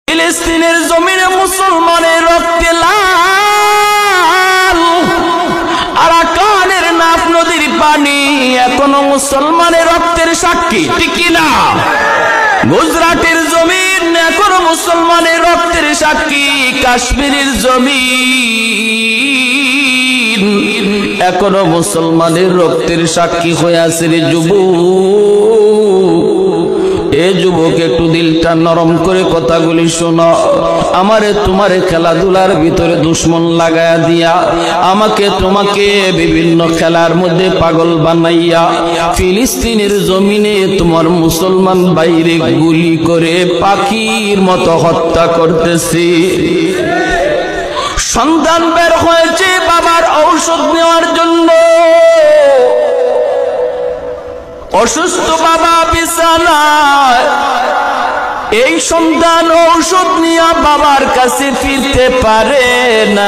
ফিলিস্তিনের জমিনে মুসলমানের রক্তে লাল, আরাকানের নাফ নদীর পানি এখনো মুসলমানের রক্তের সাক্ষী, ঠিক কিনা? গুজরাটের জমিন এখনো মুসলমানের রক্তের সাক্ষী, কাশ্মীরের জমিন এখনো মুসলমানের রক্তের সাক্ষী হয়ে আছে রে যুবক। এ যুবক, একটু দিলটা নরম করে কথাগুলি শোনো। আমারে তোমারে খেলাধুলার ভিতরে দুশ্মন লাগায়া দিয়া আমাকে তোমাকে বিভিন্ন খেলার মধ্যে পাগল বানাইয়া ফিলিস্তিনের জমিনে তোমার মুসলমান বাইরে গুলি করে পাখির মতো হত্যা করতেছি। সন্তান বের হয়েছে বাবার ঔষধ নেওয়ার জন্য, অসুস্থ বাবা বিছানায়, এই সন্তান ঔষধ নিয়ে বাবার কাছে ফিরতে পারে না।